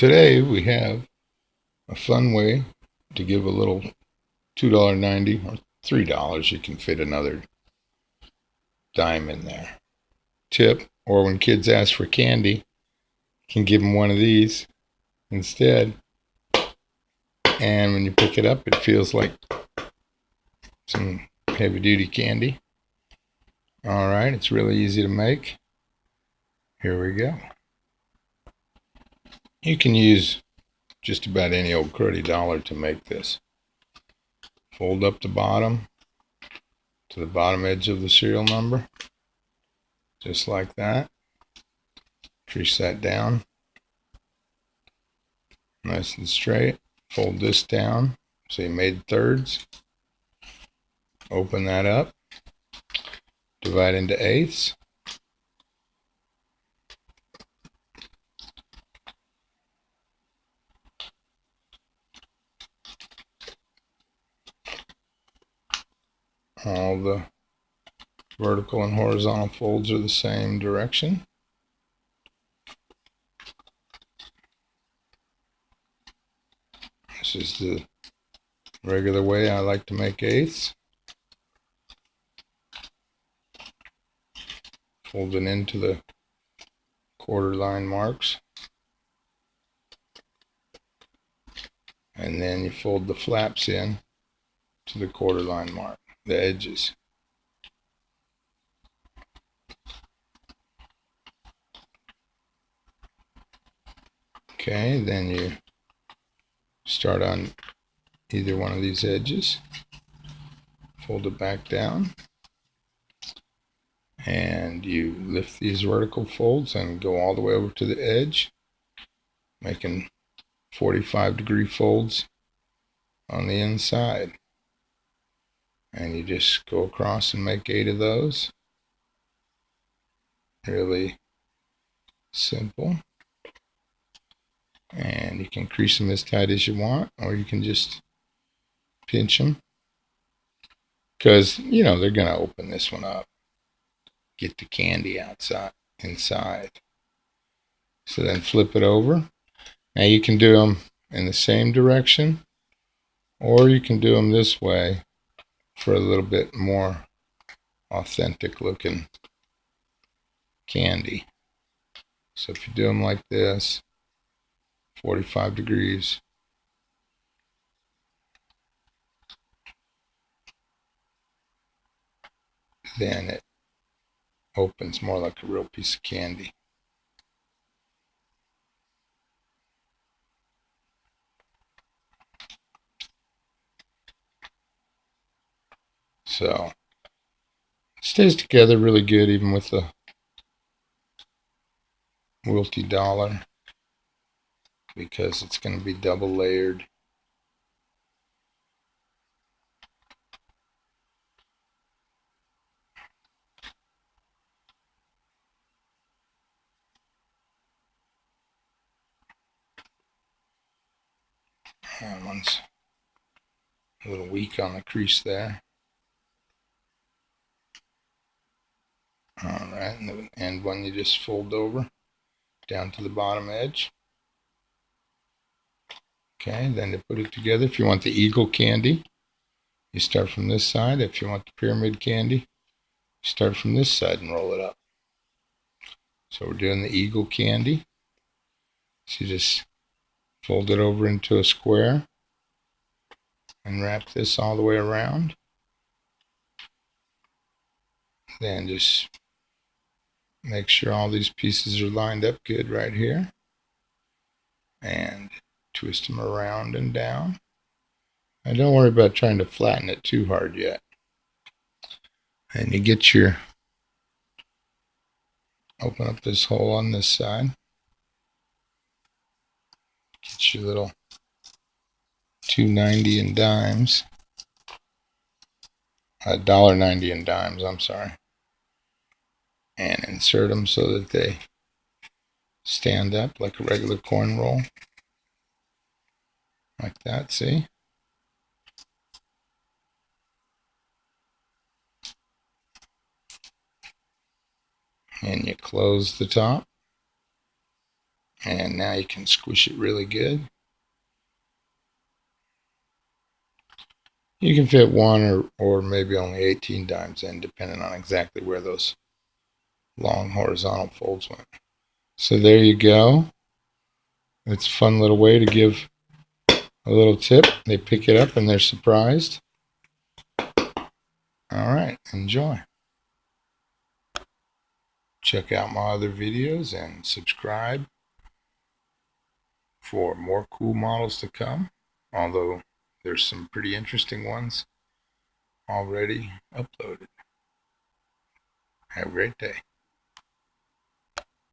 Today we have a fun way to give a little $2.90 or $3. You can fit another dime in there. Tip, or when kids ask for candy, you can give them one of these instead. And when you pick it up, it feels like some heavy duty candy. All right, it's really easy to make. Here we go. You can use just about any old cruddy dollar to make this. Fold up the bottom to the bottom edge of the serial number, just like that. Crease that down nice and straight. Fold this down so you made thirds. Open that up. Divide into eighths. All the vertical and horizontal folds are the same direction. This is the regular way I like to make eighths. Fold it into the quarter line marks. And then you fold the flaps in to the quarter line mark, the edges. Okay, then you start on either one of these edges, fold it back down, and you lift these vertical folds and go all the way over to the edge, making 45-degree folds on the inside. And you just go across and make 8 of those. Really simple. And you can crease them as tight as you want, or you can just pinch them, because they're gonna open this one up, get the candy inside. So then flip it over. Now you can do them in the same direction, or you can do them this way for a little bit more authentic looking candy. So if you do them like this, 45 degrees, then it opens more like a real piece of candy. So it stays together really good even with the wilty dollar, because it's going to be double layered. That one's a little weak on the crease there. Alright, and the end one you just fold over down to the bottom edge. Okay, then to put it together, if you want the eagle candy, you start from this side. If you want the pyramid candy, you start from this side and roll it up. So we're doing the eagle candy. So you just fold it over into a square and wrap this all the way around. Then just make sure all these pieces are lined up good right here, and twist them around and down. And don't worry about trying to flatten it too hard yet. And you get your, open up this hole on this side, get your little 2.90 in dimes, $1.90 in dimes, I'm sorry, and insert them so that they stand up like a regular corn roll, like that, see? And you close the top, And now you can squish it really good. You can fit one or maybe only 18 dimes in, depending on exactly where those long horizontal folds went. So there you go. It's a fun little way to give a little tip. They pick it up and they're surprised. All right, enjoy. Check out my other videos and subscribe for more cool models to come, although there's some pretty interesting ones already uploaded. Have a great day.